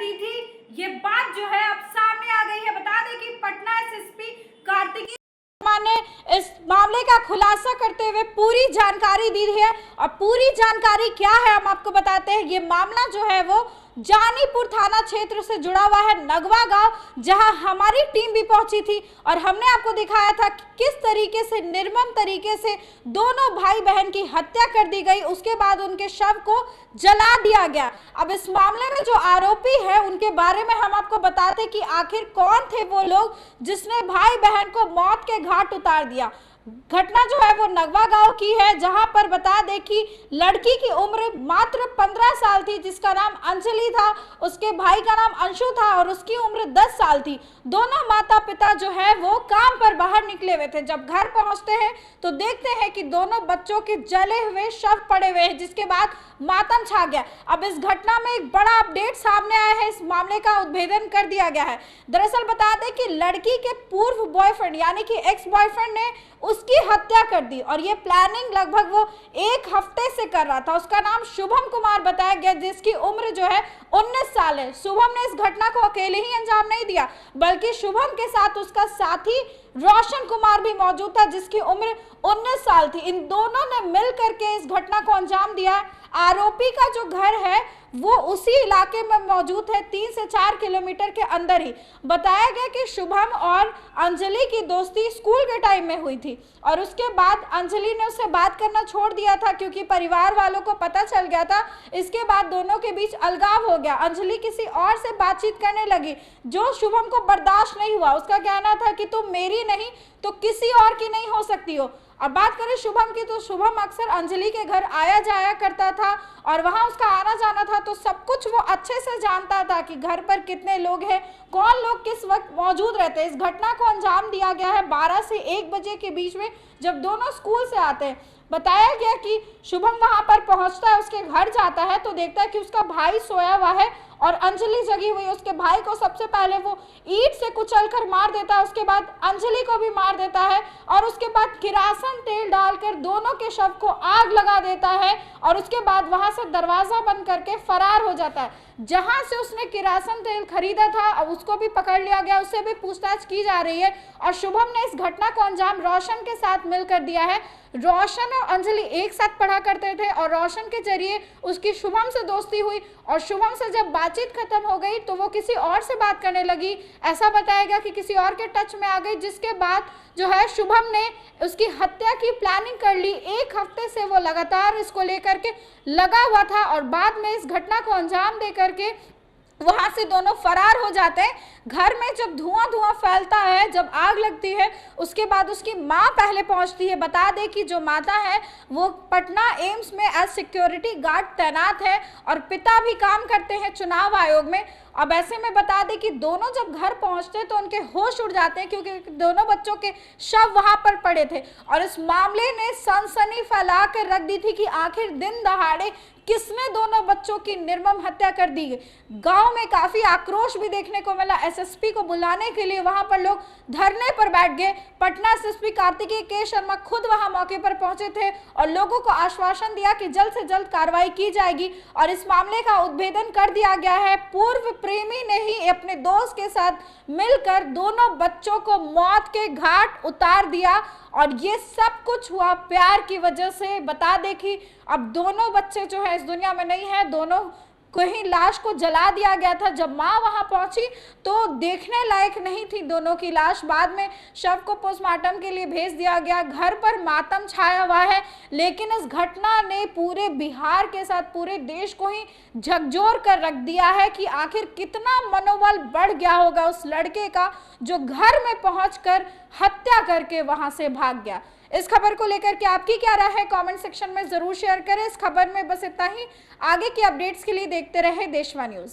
दी थी, ये बात जो है अब सामने आ गई है। बता दें कि पटना एसएसपी कार्तिकेय ने इस मामले का खुलासा करते हुए पूरी जानकारी दी है। और पूरी जानकारी क्या है हम आपको बताते हैं। ये मामला जो है वो जानीपुर थाना क्षेत्र से जुड़ा हुआ है, नगवा गांव, जहां हमारी टीम भी पहुंची थी और हमने आपको दिखाया था कि किस तरीके से निर्मम तरीके से दोनों भाई बहन की हत्या कर दी गई, उसके बाद उनके शव को जला दिया गया। अब इस मामले में जो आरोपी है उनके बारे में हम आपको बताते कि आखिर कौन थे वो लोग जिसने भाई बहन को मौत के घाट उतार दिया। घटना जो है वो नगवा गांव की है, जहां पर बता दें कि लड़की की उम्र मात्र 15 साल थी, जिसका नाम अंजलि था, उसके भाई का नाम अंशु था और उसकी उम्र 10 साल थी। दोनों माता पिता जो है वो काम पर बाहर निकले हुए थे। जब घर पहुंचते हैं तो देखते हैं कि दोनों बच्चों के जले हुए शव पड़े हुए हैं, जिसके बाद मातम छा गया। अब इस घटना में एक बड़ा अपडेट सामने आया है, इस मामले का उद्भेदन कर दिया गया है। दरअसल बता दें कि लड़की के पूर्व बॉयफ्रेंड यानी कि एक्स बॉयफ्रेंड ने उसकी हत्या कर दी और ये प्लानिंग लगभग वो 1 हफ्ते से कर रहा था। उसका नाम शुभम कुमार बताया गया, जिसकी उम्र जो है 19 साल है। शुभम ने इस घटना को अकेले ही अंजाम नहीं दिया, बल्कि शुभम के साथ उसका साथी रोशन कुमार भी मौजूद था, जिसकी उम्र 19 साल थी। इन दोनों ने मिल करके इस घटना को अंजाम दिया। आरोपी का जो घर है वो उसी इलाके में मौजूद है, 3 से 4 किलोमीटर के अंदर ही। बताया गया कि शुभम और अंजलि की दोस्ती स्कूल के टाइम में हुई थी और उसके बाद अंजलि ने उससे बात करना छोड़ दिया था, क्योंकि परिवार वालों को पता चल गया था। इसके बाद दोनों के बीच अलगाव हो गया। अंजलि किसी और से बातचीत करने लगी, जो शुभम को बर्दाश्त नहीं हुआ। उसका कहना था कि तुम मेरी नहीं तो किसी और की नहीं हो सकती हो। अब बात करें शुभम की, तो शुभम अक्सर अंजलि के घर आया जाया करता था और वहां उसका आना जाना था, तो सब कुछ वो अच्छे से जानता था कि घर पर कितने लोग हैं, कौन लोग किस वक्त मौजूद रहते हैं। इस घटना को अंजाम दिया गया है 12 से 1 बजे के बीच में, जब दोनों स्कूल से आते हैं। बताया गया कि शुभम वहां पर पहुंचता है, उसके घर जाता है तो देखता है कि उसका भाई सोया हुआ है और अंजलि जगी हुई है। उसके भाई को सबसे पहले वो ईंट से कुचलकर मार देता है, उसके बाद अंजलि को भी मार देता है और उसके बाद किरासन तेल डालकर दोनों के शव को आग लगा देता है और उसके बाद वहां से दरवाजा बंद करके फरार हो जाता है। जहां से उसने किरासन तेल खरीदा था अब उसको भी पकड़ लिया गया, उससे भी पूछताछ की जा रही है। और शुभम ने इस घटना को अंजाम रोशन के साथ मिलकर दिया है। रोशन और अंजलि एक साथ पढ़ा करते थे और रोशन के जरिए उसकी शुभम से दोस्ती हुई और शुभम से जब बातचीत खत्म हो गई तो वो किसी और से बात करने लगी। ऐसा बताया गया कि किसी और के टच में आ गई, जिसके बाद जो है शुभम ने उसकी हत्या की प्लानिंग कर ली। 1 हफ्ते से वो लगातार इसको लेकर के लगा हुआ था और बाद में इस घटना को अंजाम दे करके वहां से दोनों फरार हो जाते हैं। घर में जब धुआं फैलता है, जब आग लगती है, उसके बाद उसकी मां पहले पहुंचती है। बता दें कि जो माता है वो पटना एम्स में एज सिक्योरिटी गार्ड तैनात है और पिता भी काम करते हैं चुनाव आयोग में। अब ऐसे में बता दें कि दोनों जब घर पहुंचते हैं तो उनके होश उड़ जाते हैं, क्योंकि दोनों बच्चों के शव वहां पर पड़े थे और इस मामले ने सनसनी फैला कर रख दी थी कि आखिर दिन दहाड़े किसने दोनों बच्चों की निर्मम हत्या कर दी। गांव में काफी आक्रोश भी देखने को मिला। एसएसपी को बुलाने के लिए वहां पर लोग धरने पर बैठ गए। पटना एसएसपी कार्तिकेय के शर्मा खुद वहां मौके पर पहुंचे थे और लोगों को आश्वासन दिया कि जल्द से जल्द कार्रवाई की जाएगी और इस मामले का उद्भेदन कर दिया गया है। पूर्व प्रेमी ने ही अपने दोस्त के साथ मिलकर दोनों बच्चों को मौत के घाट उतार दिया और ये सब कुछ हुआ प्यार की वजह से। बता दें कि अब दोनों बच्चे जो है इस दुनिया में नहीं है, दोनों को ही लाश को जला दिया गया था। जब मां वहां पहुंची तो देखने लायक नहीं थी दोनों की लाश। बाद में शव को पोस्टमार्टम के लिए भेज दिया गया। घर पर मातम छाया हुआ है, लेकिन इस घटना ने पूरे बिहार के साथ पूरे देश को ही झकझोर कर रख दिया है कि आखिर कितना मनोबल बढ़ गया होगा उस लड़के का, जो घर में पहुंचकर हत्या करके वहां से भाग गया। इस खबर को लेकर के आपकी क्या राय है, कमेंट सेक्शन में जरूर शेयर करें। इस खबर में बस इतना ही। आगे की अपडेट्स के लिए देखते रहे देशवा न्यूज।